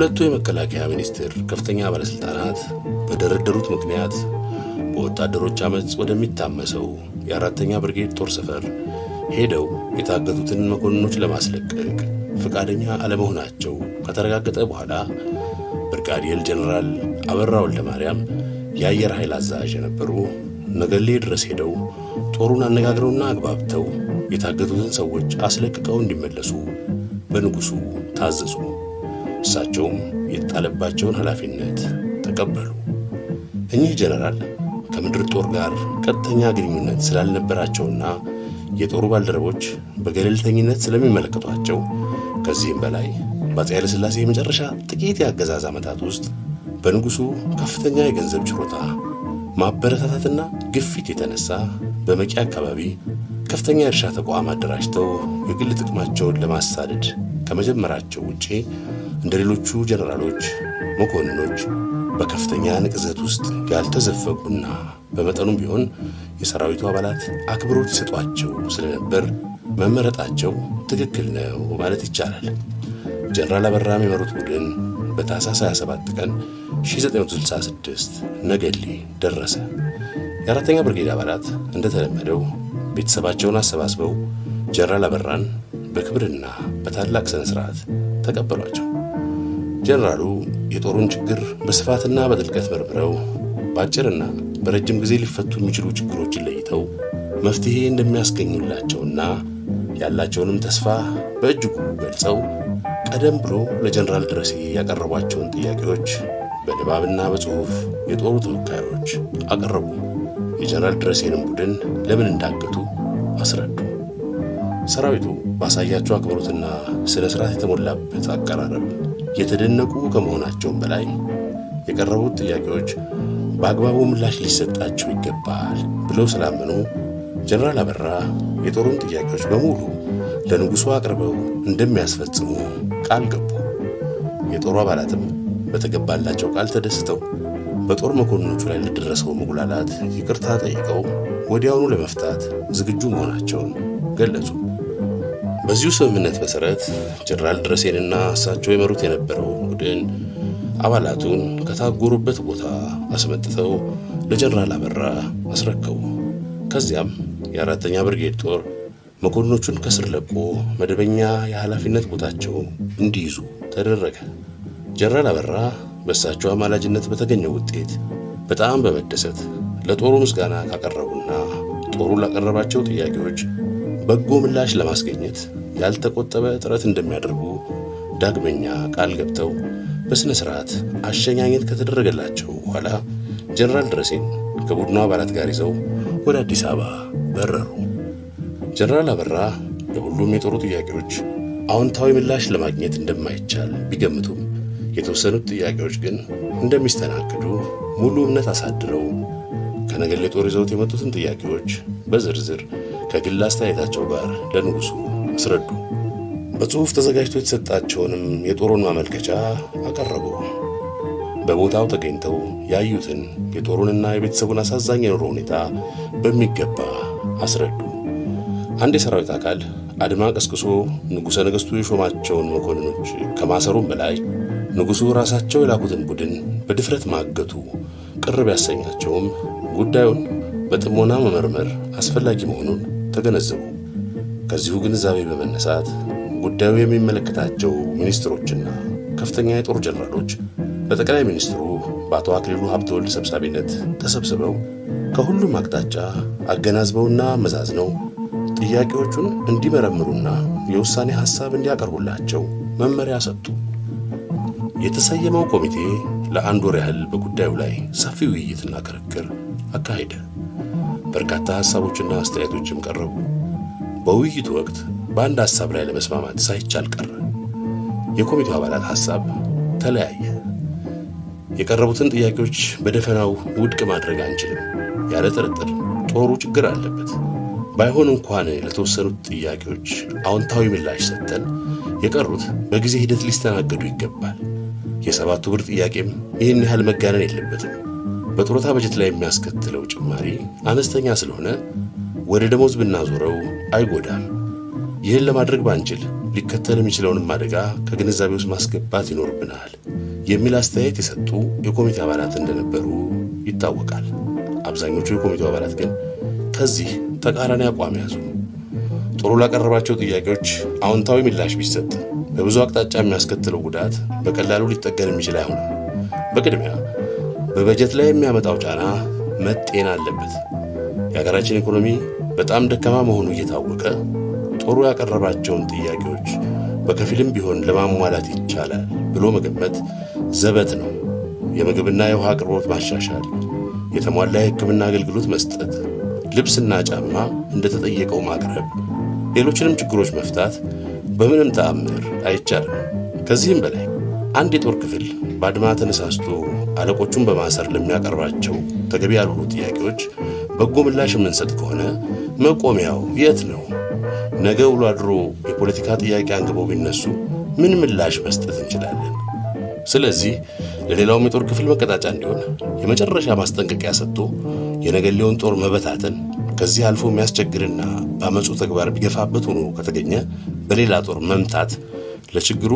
ሁለቱ የመከላከያ ሚኒስቴር ከፍተኛ ባለስልጣናት በደረደሩት ምክንያት በወታደሮች አመጽ ወደሚታመሰው የአራተኛ ብርጌድ ጦር ሰፈር ሄደው የታገቱትን መኮንኖች ለማስለቀቅ ፈቃደኛ አለመሆናቸው ከተረጋገጠ በኋላ ብርጋዴር ጀነራል አበራ ወልደማርያም የአየር ኃይል አዛዥ የነበሩ ነገሌ ድረስ ሄደው ጦሩን አነጋግረውና አግባብተው የታገቱትን ሰዎች አስለቅቀው እንዲመለሱ በንጉሱ ታዘዙ። እሳቸውም የተጣለባቸውን ኃላፊነት ተቀበሉ። እኚህ ጀነራል ከምድር ጦር ጋር ቀጥተኛ ግንኙነት ስላልነበራቸውና የጦሩ ባልደረቦች በገለልተኝነት ስለሚመለከቷቸው ከዚህም በላይ በአፄ ኃይለ ሥላሴ የመጨረሻ ጥቂት የአገዛዝ ዓመታት ውስጥ በንጉሱ ከፍተኛ የገንዘብ ችሮታ ማበረታታትና ግፊት የተነሳ በመቂ አካባቢ ከፍተኛ የእርሻ ተቋም አደራጅተው የግል ጥቅማቸውን ለማሳደድ ከመጀመራቸው ውጪ እንደ ሌሎቹ ጀነራሎች፣ መኮንኖች በከፍተኛ ንቅዘት ውስጥ ያልተዘፈቁና በመጠኑም ቢሆን የሰራዊቱ አባላት አክብሮት ይሰጧቸው ስለነበር መመረጣቸው ትክክል ነው ማለት ይቻላል። ጀነራል አበራ የመሩት ቡድን በታህሳስ 27 ቀን 1966 ነገሌ ደረሰ። የአራተኛ ብርጌድ አባላት እንደተለመደው ቤተሰባቸውን አሰባስበው ጀነራል አበራን በክብርና በታላቅ ስነ ስርዓት ተቀበሏቸው። ጀነራሉ የጦሩን ችግር በስፋትና በጥልቀት መርምረው በአጭርና በረጅም ጊዜ ሊፈቱ የሚችሉ ችግሮችን ለይተው መፍትሄ እንደሚያስገኙላቸውና ያላቸውንም ተስፋ በእጅጉ ገልጸው ቀደም ብሎ ለጀነራል ድረሴ ያቀረቧቸውን ጥያቄዎች በንባብና በጽሑፍ የጦሩ ተወካዮች አቀረቡ። የጀነራል ድረሴንም ቡድን ለምን እንዳገቱ አስረዱ። ሰራዊቱ ባሳያቸው አክብሮትና ስነ ስርዓት የተሞላበት አቀራረብ የተደነቁ ከመሆናቸውም በላይ የቀረቡት ጥያቄዎች በአግባቡ ምላሽ ሊሰጣቸው ይገባል ብለው ስላመኑ ጀነራል አበራ የጦሩን ጥያቄዎች በሙሉ ለንጉሱ አቅርበው እንደሚያስፈጽሙ ቃል ገቡ። የጦሩ አባላትም በተገባላቸው ቃል ተደስተው በጦር መኮንኖቹ ላይ ለደረሰው መጉላላት ይቅርታ ጠይቀው ወዲያውኑ ለመፍታት ዝግጁ መሆናቸውን ገለጹ። በዚሁ ስምምነት መሰረት ጀነራል ድረሴንና እሳቸው የመሩት የነበረው ቡድን አባላቱን ከታጎሩበት ቦታ አስመጥተው ለጀነራል አበራ አስረከቡ። ከዚያም የአራተኛ ብርጌድ ጦር መኮንኖቹን ከስር ለቆ መደበኛ የኃላፊነት ቦታቸው እንዲይዙ ተደረገ። ጀነራል አበራ በእሳቸው አማላጅነት በተገኘው ውጤት በጣም በመደሰት ለጦሩ ምስጋና ካቀረቡና ጦሩ ላቀረባቸው ጥያቄዎች በጎ ምላሽ ለማስገኘት ያልተቆጠበ ጥረት እንደሚያደርጉ ዳግመኛ ቃል ገብተው በስነ ስርዓት አሸኛኘት ከተደረገላቸው በኋላ ጀነራል ድረሴን ከቡድኑ አባላት ጋር ይዘው ወደ አዲስ አበባ በረሩ። ጀነራል አበራ ለሁሉም የጦሩ ጥያቄዎች አዎንታዊ ምላሽ ለማግኘት እንደማይቻል ቢገምቱም የተወሰኑት ጥያቄዎች ግን እንደሚስተናገዱ ሙሉ እምነት አሳድረው ከነገሌ ጦር ይዘውት የመጡትን ጥያቄዎች በዝርዝር ከግል አስተያየታቸው ጋር ለንጉሱ አስረዱ። በጽሑፍ ተዘጋጅቶ የተሰጣቸውንም የጦሩን ማመልከቻ አቀረቡ። በቦታው ተገኝተው ያዩትን የጦሩንና የቤተሰቡን አሳዛኝ የኑሮ ሁኔታ በሚገባ አስረዱ። አንድ የሰራዊት አካል አድማ ቀስቅሶ ንጉሠ ነገሥቱ የሾማቸውን መኮንኖች ከማሰሩም በላይ ንጉሡ ራሳቸው የላኩትን ቡድን በድፍረት ማገቱ ቅር ቢያሰኛቸውም ጉዳዩን በጥሞና መመርመር አስፈላጊ መሆኑን ተገነዘቡ። ከዚሁ ግንዛቤ በመነሳት ጉዳዩ የሚመለከታቸው ሚኒስትሮችና ከፍተኛ የጦር ጀነራሎች በጠቅላይ ሚኒስትሩ በአቶ አክሊሉ ሀብተወልድ ሰብሳቢነት ተሰብስበው ከሁሉም አቅጣጫ አገናዝበውና አመዛዝነው ጥያቄዎቹን እንዲመረምሩና የውሳኔ ሐሳብ እንዲያቀርቡላቸው መመሪያ ሰጡ። የተሰየመው ኮሚቴ ለአንድ ወር ያህል በጉዳዩ ላይ ሰፊ ውይይትና ክርክር አካሄደ። በርካታ ሐሳቦችና አስተያየቶችም ቀረቡ። በውይይቱ ወቅት በአንድ ሐሳብ ላይ ለመስማማት ሳይቻል ቀረ። የኮሚቴው አባላት ሐሳብ ተለያየ። የቀረቡትን ጥያቄዎች በደፈናው ውድቅ ማድረግ አንችልም። ያለ ጥርጥር ጦሩ ችግር አለበት። ባይሆን እንኳን ለተወሰኑት ጥያቄዎች አዎንታዊ ምላሽ ሰጥተን የቀሩት በጊዜ ሂደት ሊስተናገዱ ይገባል። የሰባቱ ብር ጥያቄም ይህን ያህል መጋነን የለበትም። በጡረታ በጀት ላይ የሚያስከትለው ጭማሪ አነስተኛ ስለሆነ ወደ ደሞዝ ብናዞረው አይጎዳም። ይህን ለማድረግ ባንችል ሊከተል የሚችለውንም አደጋ ከግንዛቤ ውስጥ ማስገባት ይኖርብናል የሚል አስተያየት የሰጡ የኮሚቴ አባላት እንደነበሩ ይታወቃል። አብዛኞቹ የኮሚቴው አባላት ግን ከዚህ ተቃራኒ አቋም ያዙ። ጦሩ ላቀረባቸው ጥያቄዎች አዎንታዊ ምላሽ ቢሰጥ በብዙ አቅጣጫ የሚያስከትለው ጉዳት በቀላሉ ሊጠገን የሚችል አይሆንም። በቅድሚያ በበጀት ላይ የሚያመጣው ጫና መጤን አለበት። የሀገራችን ኢኮኖሚ በጣም ደካማ መሆኑ እየታወቀ ጦሩ ያቀረባቸውን ጥያቄዎች በከፊልም ቢሆን ለማሟላት ይቻላል ብሎ መገመት ዘበት ነው። የምግብና የውሃ አቅርቦት ማሻሻል፣ የተሟላ የሕክምና አገልግሎት መስጠት፣ ልብስና ጫማ እንደተጠየቀው ማቅረብ፣ ሌሎችንም ችግሮች መፍታት በምንም ተአምር አይቻልም። ከዚህም በላይ አንድ የጦር ክፍል ባድማ ተነሳስቶ አለቆቹን በማሰር ለሚያቀርባቸው ተገቢ ያልሆኑ ጥያቄዎች በጎ ምላሽ የምንሰጥ ከሆነ መቆሚያው የት ነው? ነገ ውሎ አድሮ የፖለቲካ ጥያቄ አንግበው ቢነሱ ምን ምላሽ መስጠት እንችላለን? ስለዚህ ለሌላውም የጦር ክፍል መቀጣጫ እንዲሆን የመጨረሻ ማስጠንቀቂያ ሰጥቶ የነገሌውን ጦር መበታተን ከዚህ አልፎ የሚያስቸግርና በአመፁ ተግባር ቢገፋበት ሆኖ ከተገኘ በሌላ ጦር መምታት ለችግሩ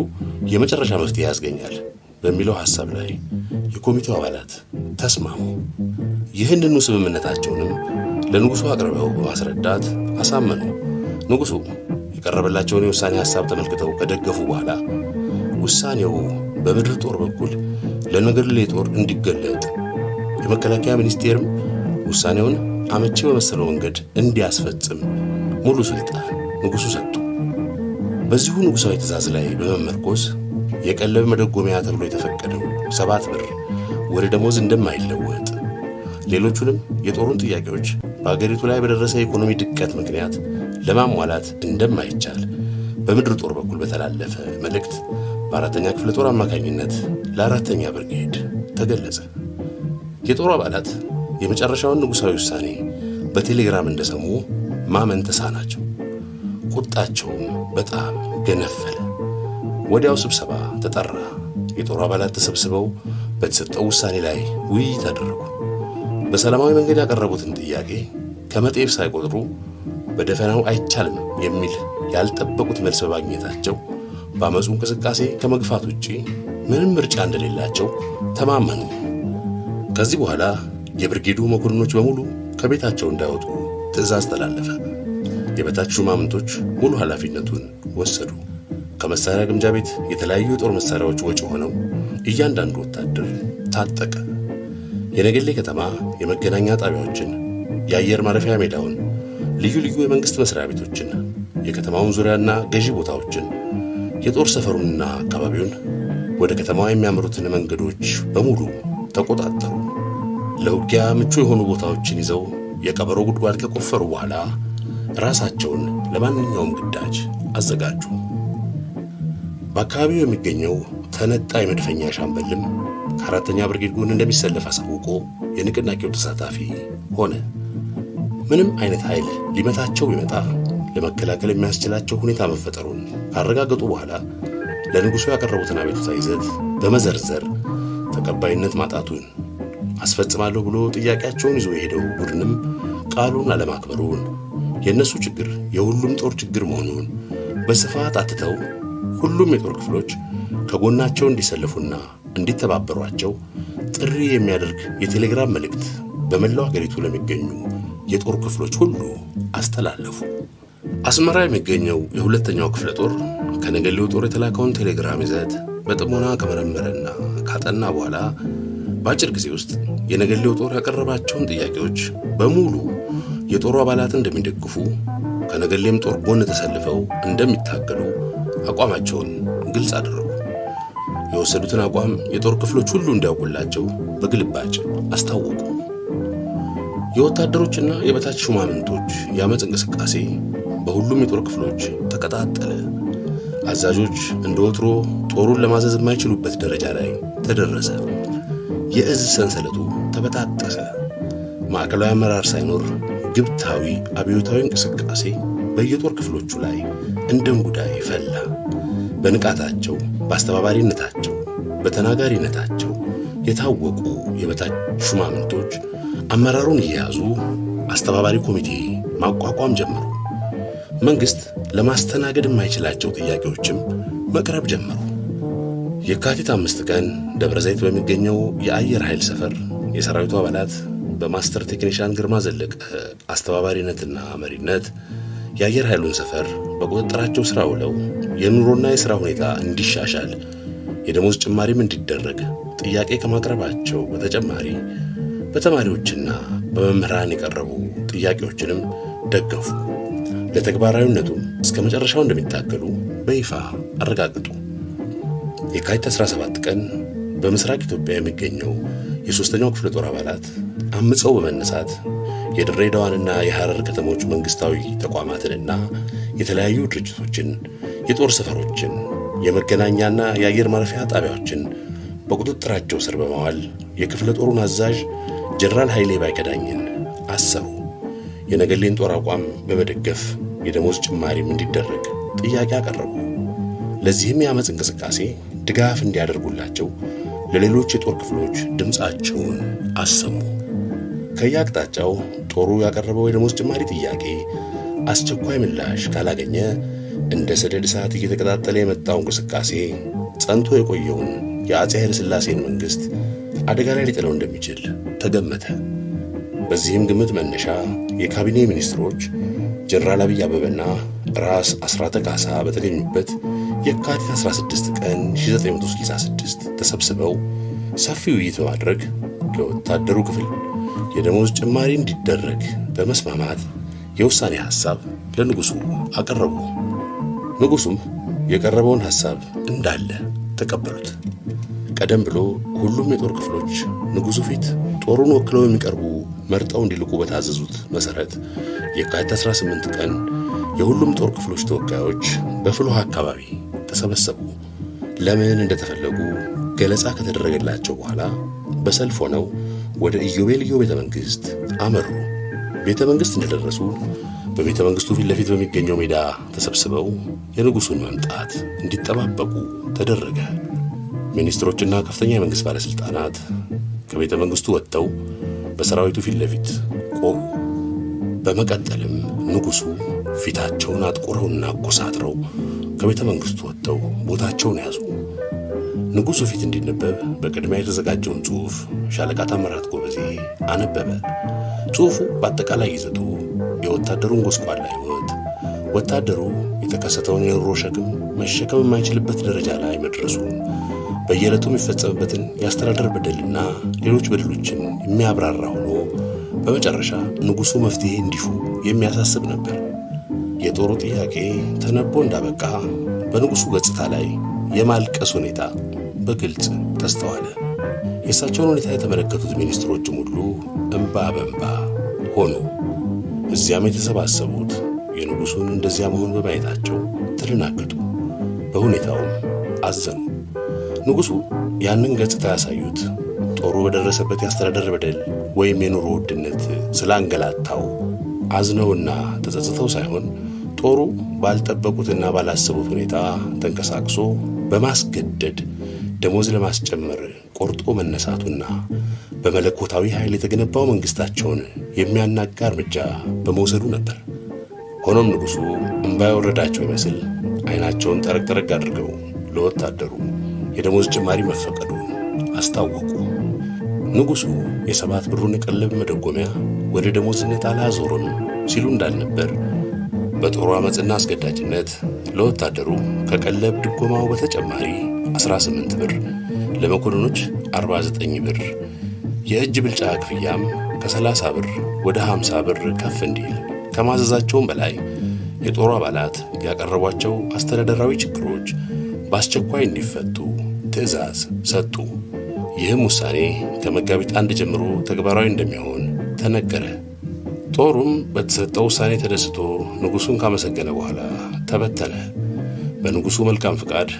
የመጨረሻ መፍትሄ ያስገኛል በሚለው ሐሳብ ላይ የኮሚቴው አባላት ተስማሙ። ይህንኑ ስምምነታቸውንም ለንጉሡ አቅርበው በማስረዳት አሳመኑ። ንጉሡ የቀረበላቸውን የውሳኔ ሐሳብ ተመልክተው ከደገፉ በኋላ ውሳኔው በምድር ጦር በኩል ለነገሌ ጦር እንዲገለጥ የመከላከያ ሚኒስቴርም ውሳኔውን አመቺ በመሰለው መንገድ እንዲያስፈጽም ሙሉ ስልጣን ንጉሡ ሰጡ። በዚሁ ንጉሣዊ ትእዛዝ ላይ በመመርኮዝ የቀለብ መደጎሚያ ተብሎ የተፈቀደው 7 ብር ወደ ደሞዝ እንደማይለወጥ፣ ሌሎቹንም የጦሩን ጥያቄዎች በአገሪቱ ላይ በደረሰ የኢኮኖሚ ድቀት ምክንያት ለማሟላት እንደማይቻል በምድር ጦር በኩል በተላለፈ መልእክት በ4ኛ ክፍለ ጦር አማካኝነት ለ4ኛ ብርጌድ ተገለጸ። የጦሩ አባላት የመጨረሻውን ንጉሣዊ ውሳኔ በቴሌግራም እንደሰሙ ማመን ተሳናቸው። ቁጣቸውም በጣም ገነፈለ። ወዲያው ስብሰባ ተጠራ። የጦሩ አባላት ተሰብስበው በተሰጠው ውሳኔ ላይ ውይይት አደረጉ። በሰላማዊ መንገድ ያቀረቡትን ጥያቄ ከመጤፍ ሳይቆጥሩ በደፈናው አይቻልም የሚል ያልጠበቁት መልስ በማግኘታቸው በአመፁ እንቅስቃሴ ከመግፋት ውጪ ምንም ምርጫ እንደሌላቸው ተማመኑ። ከዚህ በኋላ የብርጌዱ መኮንኖች በሙሉ ከቤታቸው እንዳይወጡ ትዕዛዝ ተላለፈ። የበታች ሹማምንቶች ሙሉ ኃላፊነቱን ወሰዱ። ከመሳሪያ ግምጃ ቤት የተለያዩ የጦር መሳሪያዎች ወጪ ሆነው እያንዳንዱ ወታደር ታጠቀ። የነገሌ ከተማ የመገናኛ ጣቢያዎችን፣ የአየር ማረፊያ ሜዳውን፣ ልዩ ልዩ የመንግስት መስሪያ ቤቶችን፣ የከተማውን ዙሪያና ገዢ ቦታዎችን፣ የጦር ሰፈሩንና አካባቢውን፣ ወደ ከተማዋ የሚያመሩትን መንገዶች በሙሉ ተቆጣጠሩ። ለውጊያ ምቹ የሆኑ ቦታዎችን ይዘው የቀበሮ ጉድጓድ ከቆፈሩ በኋላ ራሳቸውን ለማንኛውም ግዳጅ አዘጋጁ። በአካባቢው የሚገኘው ተነጣይ መድፈኛ ሻምበልም ከ4ኛ ብርጌድ ጎን እንደሚሰለፍ አሳውቆ የንቅናቄው ተሳታፊ ሆነ። ምንም አይነት ኃይል ሊመታቸው ቢመጣ ለመከላከል የሚያስችላቸው ሁኔታ መፈጠሩን ካረጋገጡ በኋላ ለንጉሡ ያቀረቡትን አቤቱታ ይዘት በመዘርዘር ተቀባይነት ማጣቱን አስፈጽማለሁ ብሎ ጥያቄያቸውን ይዞ የሄደው ቡድንም ቃሉን አለማክበሩን፣ የእነሱ ችግር የሁሉም ጦር ችግር መሆኑን በስፋት አትተው ሁሉም የጦር ክፍሎች ከጎናቸው እንዲሰለፉና እንዲተባበሯቸው ጥሪ የሚያደርግ የቴሌግራም መልእክት በመላው አገሪቱ ለሚገኙ የጦር ክፍሎች ሁሉ አስተላለፉ። አስመራ የሚገኘው የ2ኛው ክፍለ ጦር ከነገሌው ጦር የተላከውን ቴሌግራም ይዘት በጥሞና ከመረመረና ካጠና በኋላ በአጭር ጊዜ ውስጥ የነገሌው ጦር ያቀረባቸውን ጥያቄዎች በሙሉ የጦሩ አባላት እንደሚደግፉ፣ ከነገሌም ጦር ጎን ተሰልፈው እንደሚታገሉ አቋማቸውን ግልጽ አደረጉ። የወሰዱትን አቋም የጦር ክፍሎች ሁሉ እንዲያውቁላቸው በግልባጭ አስታወቁ። የወታደሮችና የበታች ሹማምንቶች የአመፅ እንቅስቃሴ በሁሉም የጦር ክፍሎች ተቀጣጠለ። አዛዦች እንደ ወትሮ ጦሩን ለማዘዝ የማይችሉበት ደረጃ ላይ ተደረሰ። የእዝ ሰንሰለቱ ተበጣጠሰ። ማዕከላዊ አመራር ሳይኖር ግብታዊ አብዮታዊ እንቅስቃሴ በየጦር ክፍሎቹ ላይ እንደ እንጉዳይ ፈላ። በንቃታቸው፣ በአስተባባሪነታቸው፣ በተናጋሪነታቸው የታወቁ የበታች ሹማምንቶች አመራሩን እየያዙ አስተባባሪ ኮሚቴ ማቋቋም ጀመሩ። መንግስት ለማስተናገድ የማይችላቸው ጥያቄዎችም መቅረብ ጀመሩ። የካቲት 5 ቀን ደብረ ዘይት በሚገኘው የአየር ኃይል ሰፈር የሰራዊቱ አባላት በማስተር ቴክኒሻን ግርማ ዘለቀ አስተባባሪነትና መሪነት የአየር ኃይሉን ሰፈር በቁጥጥራቸው ስራ ውለው የኑሮና የሥራ ሁኔታ እንዲሻሻል የደሞዝ ጭማሪም እንዲደረግ ጥያቄ ከማቅረባቸው በተጨማሪ በተማሪዎችና በመምህራን የቀረቡ ጥያቄዎችንም ደገፉ። ለተግባራዊነቱም እስከ መጨረሻው እንደሚታገሉ በይፋ አረጋግጡ። የካቲት 17 ቀን በምስራቅ ኢትዮጵያ የሚገኘው የሶስተኛው ክፍለ ጦር አባላት አምፀው በመነሳት የድሬዳዋንና የሐረር ከተሞች መንግስታዊ ተቋማትንና የተለያዩ ድርጅቶችን፣ የጦር ሰፈሮችን፣ የመገናኛና የአየር ማረፊያ ጣቢያዎችን በቁጥጥራቸው ስር በማዋል የክፍለ ጦሩን አዛዥ ጀነራል ኃይሌ ባይከዳኝን አሰሩ። የነገሌን ጦር አቋም በመደገፍ የደሞዝ ጭማሪም እንዲደረግ ጥያቄ አቀረቡ። ለዚህም የአመፅ እንቅስቃሴ ድጋፍ እንዲያደርጉላቸው ለሌሎች የጦር ክፍሎች ድምፃቸውን አሰሙ። ከየአቅጣጫው ጦሩ ያቀረበው የደሞዝ ጭማሪ ጥያቄ አስቸኳይ ምላሽ ካላገኘ እንደ ሰደድ እሳት እየተቀጣጠለ የመጣው እንቅስቃሴ ጸንቶ የቆየውን የአፄ ኃይለ ሥላሴን መንግስት አደጋ ላይ ሊጥለው እንደሚችል ተገመተ። በዚህም ግምት መነሻ የካቢኔ ሚኒስትሮች ጀነራል አብይ አበበና ራስ አስራተ ካሳ በተገኙበት የካቲት 16 ቀን 1966 ተሰብስበው ሰፊ ውይይት በማድረግ ለወታደሩ ክፍል የደሞዝ ጭማሪ እንዲደረግ በመስማማት የውሳኔ ሐሳብ ለንጉሱ አቀረቡ። ንጉሱም የቀረበውን ሐሳብ እንዳለ ተቀበሉት። ቀደም ብሎ ሁሉም የጦር ክፍሎች ንጉሱ ፊት ጦሩን ወክለው የሚቀርቡ መርጠው እንዲልቁ በታዘዙት መሰረት የካቲት 18 ቀን የሁሉም ጦር ክፍሎች ተወካዮች በፍሎሃ አካባቢ ተሰበሰቡ። ለምን እንደተፈለጉ ገለጻ ከተደረገላቸው በኋላ በሰልፍ ሆነው ወደ ኢዮቤልዩ ቤተ መንግስት አመሩ። ቤተ መንግስት እንደደረሱ በቤተ መንግስቱ ፊት ለፊት በሚገኘው ሜዳ ተሰብስበው የንጉሱን መምጣት እንዲጠባበቁ ተደረገ። ሚኒስትሮችና ከፍተኛ የመንግስት ባለስልጣናት ከቤተ መንግስቱ ወጥተው በሰራዊቱ ፊት ለፊት ቆሙ። በመቀጠልም ንጉሱ ፊታቸውን አጥቁረውና ኮሳትረው ከቤተ መንግስቱ ወጥተው ቦታቸውን ያዙ። ንጉሱ ፊት እንዲነበብ በቅድሚያ የተዘጋጀውን ጽሑፍ ሻለቃ ታምራት ጎበዜ አነበበ። ጽሑፉ በአጠቃላይ ይዘቱ የወታደሩን ጎስቋላ ሕይወት፣ ወታደሩ የተከሰተውን የኑሮ ሸክም መሸከም የማይችልበት ደረጃ ላይ መድረሱን፣ በየዕለቱ የሚፈጸምበትን የአስተዳደር በደልና ሌሎች በደሎችን የሚያብራራ ሆኖ በመጨረሻ ንጉሱ መፍትሄ እንዲሹ የሚያሳስብ ነበር። የጦሩ ጥያቄ ተነቦ እንዳበቃ በንጉሱ ገጽታ ላይ የማልቀስ ሁኔታ በግልጽ ተስተዋለ። የእሳቸውን ሁኔታ የተመለከቱት ሚኒስትሮችም ሁሉ እንባ በእንባ ሆኑ። እዚያም የተሰባሰቡት የንጉሱን እንደዚያ መሆን በማየታቸው ተደናገጡ፣ በሁኔታውም አዘኑ። ንጉሱ ያንን ገጽታ ያሳዩት ጦሩ በደረሰበት የአስተዳደር በደል ወይም የኑሮ ውድነት ስላንገላታው አዝነውና ተጸጽተው ሳይሆን ጦሩ ባልጠበቁትና ባላሰቡት ሁኔታ ተንቀሳቅሶ በማስገደድ ደሞዝ ለማስጨመር ቆርጦ መነሳቱና በመለኮታዊ ኃይል የተገነባው መንግስታቸውን የሚያናጋ እርምጃ በመውሰዱ ነበር። ሆኖም ንጉሱ እንባ የወረዳቸው ይመስል ዓይናቸውን ጠረቅ ጠረቅ አድርገው ለወታደሩ የደሞዝ ጭማሪ መፈቀዱን አስታወቁ። ንጉሱ የ7 ብሩን የቀለብ መደጎሚያ ወደ ደሞዝነት አላዞርም ሲሉ እንዳልነበር በጦሩ አመፅና አስገዳጅነት ለወታደሩ ከቀለብ ድጎማው በተጨማሪ 18 ብር፣ ለመኮንኖች 49 ብር፣ የእጅ ብልጫ ክፍያም ከ30 ብር ወደ 50 ብር ከፍ እንዲል ከማዘዛቸውም በላይ የጦሩ አባላት ያቀረቧቸው አስተዳደራዊ ችግሮች በአስቸኳይ እንዲፈቱ ትዕዛዝ ሰጡ። ይህም ውሳኔ ከመጋቢት 1 ጀምሮ ተግባራዊ እንደሚሆን ተነገረ። ጦሩም በተሰጠው ውሳኔ ተደስቶ ንጉሱን ካመሰገነ በኋላ ተበተነ። በንጉሱ መልካም ፍቃድ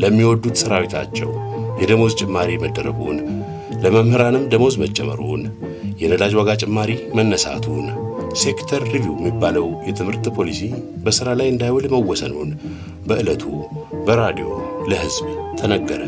ለሚወዱት ሰራዊታቸው የደሞዝ ጭማሪ መደረጉን፣ ለመምህራንም ደሞዝ መጨመሩን፣ የነዳጅ ዋጋ ጭማሪ መነሳቱን፣ ሴክተር ሪቪው የሚባለው የትምህርት ፖሊሲ በሥራ ላይ እንዳይውል መወሰኑን በዕለቱ በራዲዮ ለሕዝብ ተነገረ።